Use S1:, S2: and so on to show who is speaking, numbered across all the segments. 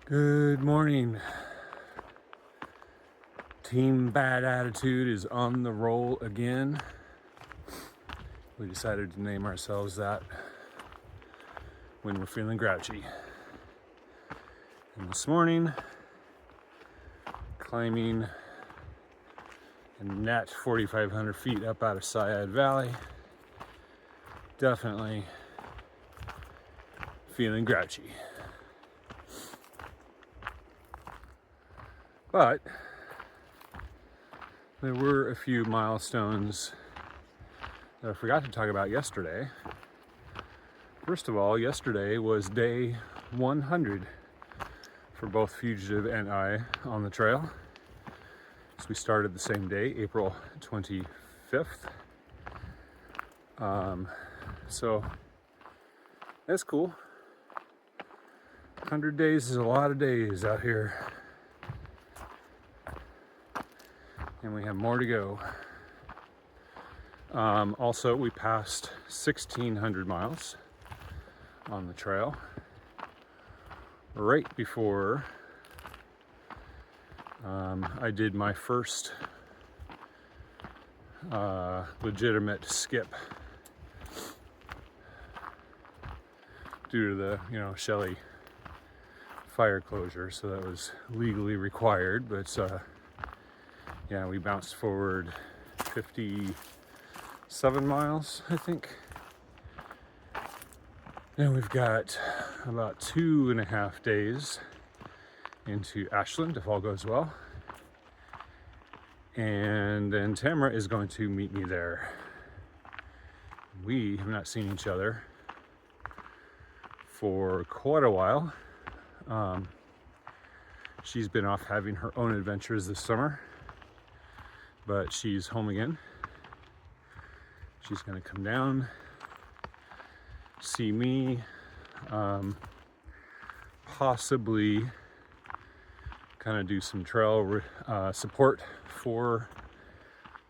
S1: Good morning. Team Bad Attitude is on the roll again. We decided to name ourselves that when we're feeling grouchy. And this morning, climbing a net 4,500 feet up out of Syad Valley, definitely feeling grouchy. But there were a few milestones that I forgot to talk about yesterday. First of all, yesterday was day 100 for both Fugitive and I on the trail. So we started the same day, April 25th. So that's cool. 100 days is a lot of days out here. And we have more to go. Also, we passed 1,600 miles on the trail right before I did my first legitimate skip due to the, Shelley fire closure. So that was legally required, but yeah, we bounced forward 57 miles, I think. And we've got about 2.5 days into Ashland, if all goes well. And then Tamara is going to meet me there. We have not seen each other for quite a while. She's been off having her own adventures this summer, but she's home again. She's going to come down, see me, possibly kind of do some trail support for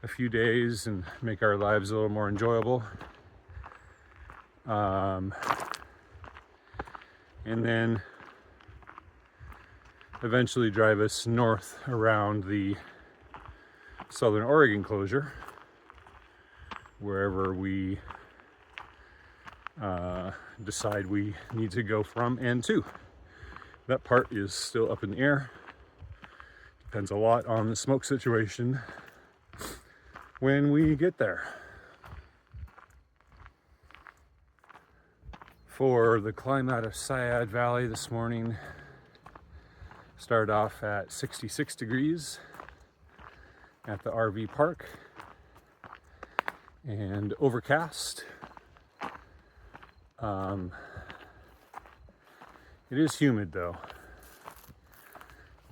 S1: a few days and make our lives a little more enjoyable. And then eventually drive us north around the Southern Oregon closure, wherever we decide we need to go from and to. That part is still up in the air. Depends a lot on the smoke situation when we get there. For the climb out of Syad Valley this morning, started off at 66 degrees at the RV park and overcast. It is humid though.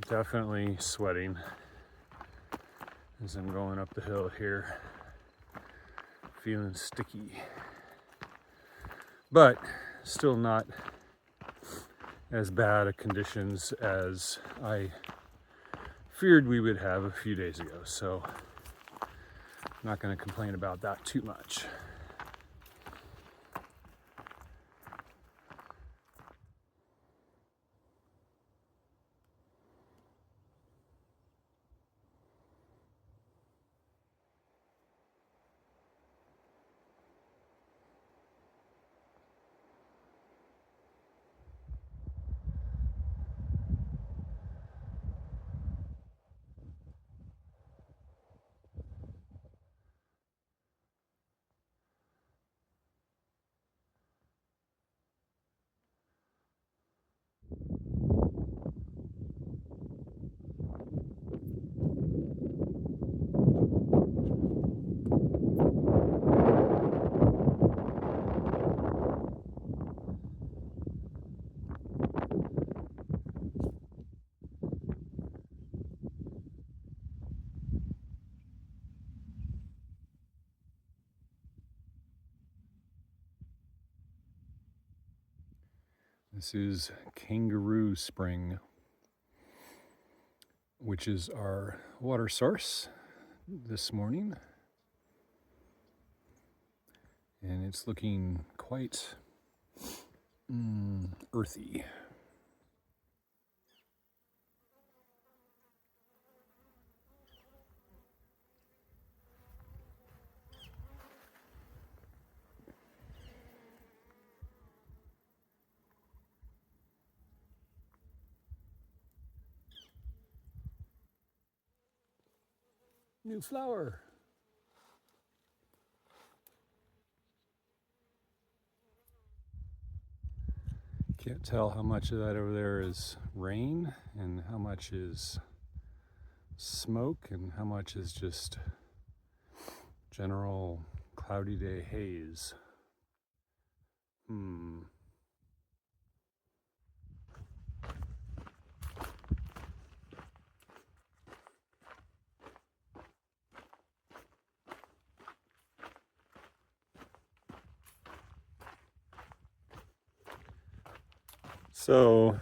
S1: Definitely sweating as I'm going up the hill here, feeling sticky, but still not as bad a conditions as I feared we would have a few days ago. So I'm not going to complain about that too much. This is Kangaroo Spring, which is our water source this morning. And it's looking quite earthy. New flower. Can't tell how much of that over there is rain and how much is smoke and how much is just general cloudy day haze. So,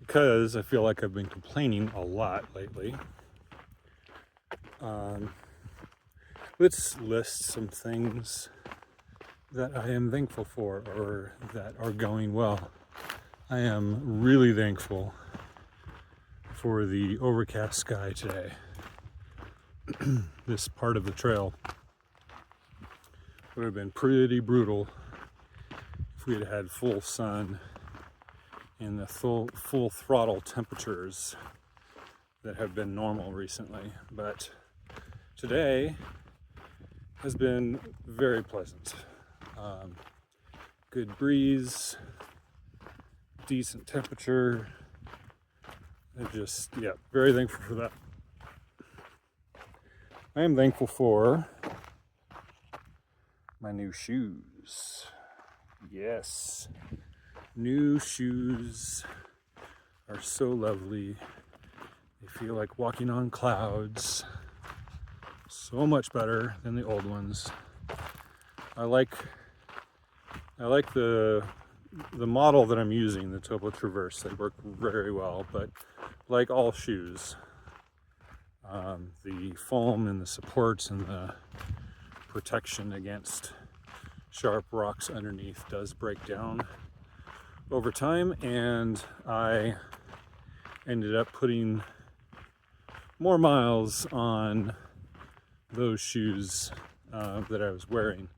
S1: because I feel like I've been complaining a lot lately, let's list some things that I am thankful for or that are going well. I am really thankful for the overcast sky today. This part of the trail would have been pretty brutal if we had had full sun and the full throttle temperatures that have been normal recently. But today has been very pleasant. Good breeze, decent temperature. I'm just, very thankful for that. I am thankful for my new shoes. Yes, new shoes are so lovely. They feel like walking on clouds. So much better than the old ones. I like the model that I'm using, the Topo Traverse. They work very well, but like all shoes, the foam and the supports and the protection against sharp rocks underneath does break down over time, and I ended up putting more miles on those shoes that I was wearing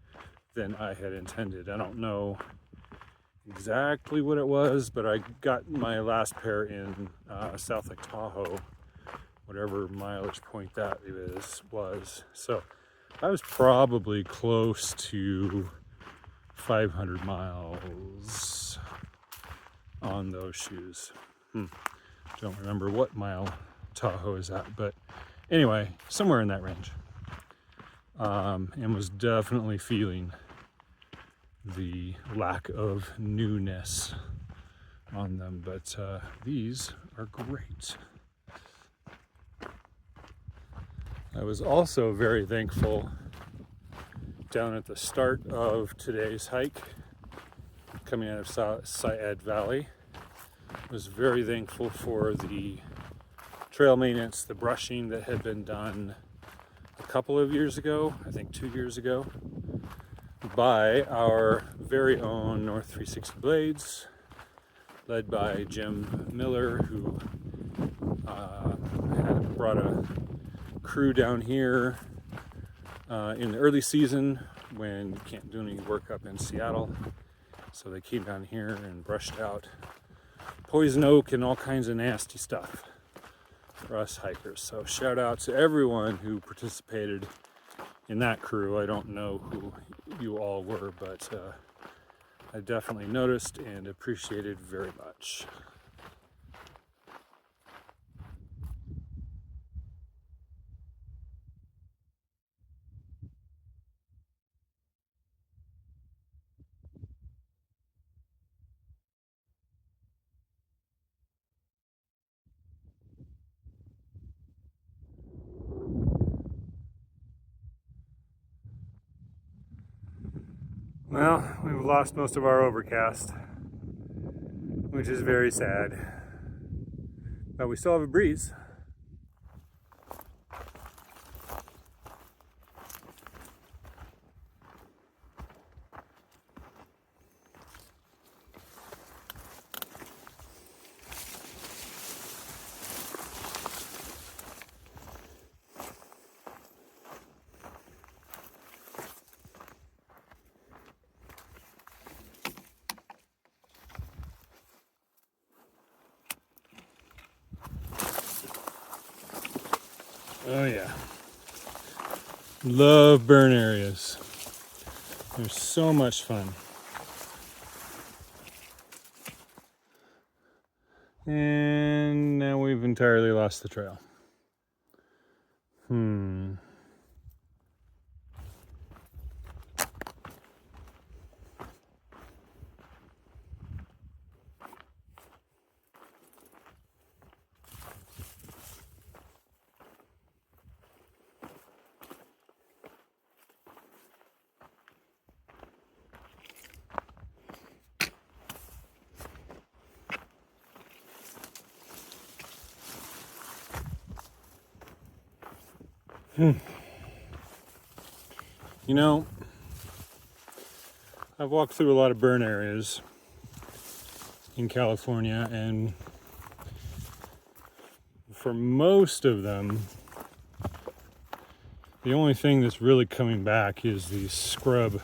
S1: than I had intended. I don't know exactly what it was, but I got my last pair in South Lake Tahoe, whatever mileage point that was. So I was probably close to 500 miles on those shoes. Don't remember what mile Tahoe is at, but anyway, somewhere in that range. And was definitely feeling the lack of newness on them, but these are great. I was also very thankful down at the start of today's hike, coming out of Syed Valley. I was very thankful for the trail maintenance, the brushing that had been done a couple of years ago, I think 2 years ago, by our very own North 360 Blades, led by Jim Miller, who had brought a crew down here in the early season when you can't do any work up in Seattle. So they came down here and brushed out poison oak and all kinds of nasty stuff for us hikers. So shout out to everyone who participated in that crew. I don't know who you all were, but I definitely noticed and appreciated very much. Well, we've lost most of our overcast, which is very sad. But we still have a breeze. Oh yeah. Love burn areas. They're so much fun. And now we've entirely lost the trail. You know, I've walked through a lot of burn areas in California, and for most of them, the only thing that's really coming back is these scrub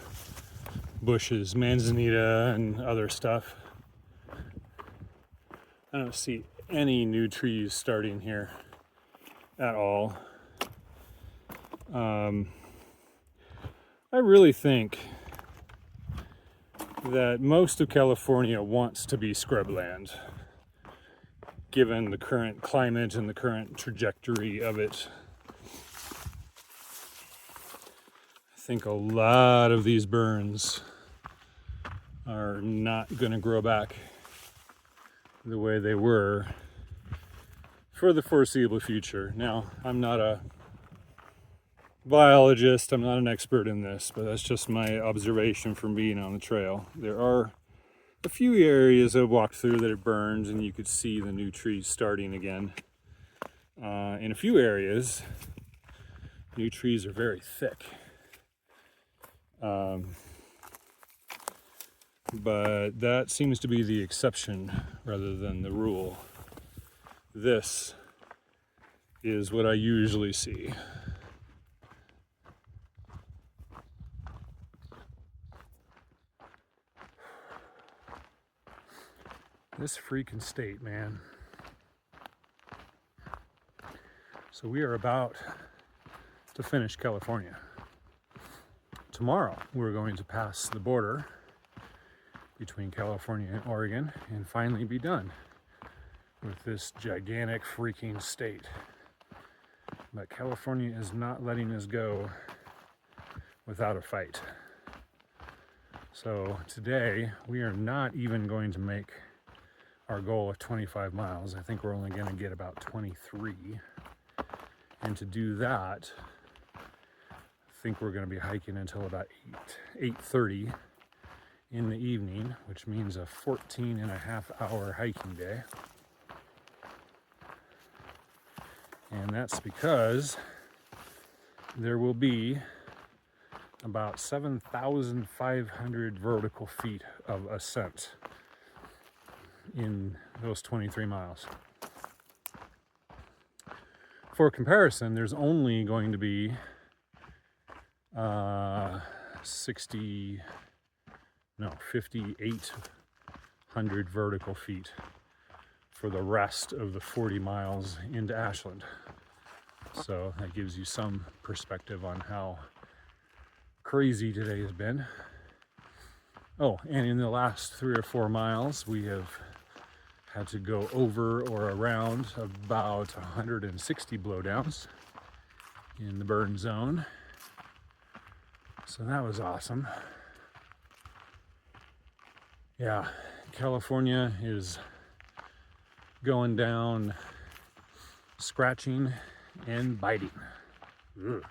S1: bushes, manzanita and other stuff. I don't see any new trees starting here at all. I really think that most of California wants to be scrubland, given the current climate and the current trajectory of it. I think a lot of these burns are not going to grow back the way they were for the foreseeable future. Now, I'm not a biologist, I'm not an expert in this, but that's just my observation from being on the trail. There are a few areas I've walked through that have burned, and you could see the new trees starting again. In a few areas, new trees are very thick. But that seems to be the exception rather than the rule. This is what I usually see. This freaking state, man. So we are about to finish California. Tomorrow, we're going to pass the border between California and Oregon and finally be done with this gigantic freaking state. But California is not letting us go without a fight. So today, we are not even going to make our goal of 25 miles. I think we're only going to get about 23. And to do that, I think we're going to be hiking until about 8:30 in the evening, which means a 14.5-hour hiking day. And that's because there will be about 7,500 vertical feet of ascent in those 23 miles. For comparison, there's only going to be 5,800 vertical feet for the rest of the 40 miles into Ashland. So that gives you some perspective on how crazy today has been. Oh, and in the last 3 or 4 miles, we have had to go over or around about 160 blowdowns in the burn zone. So that was awesome. Yeah, California is going down, scratching and biting. Ugh.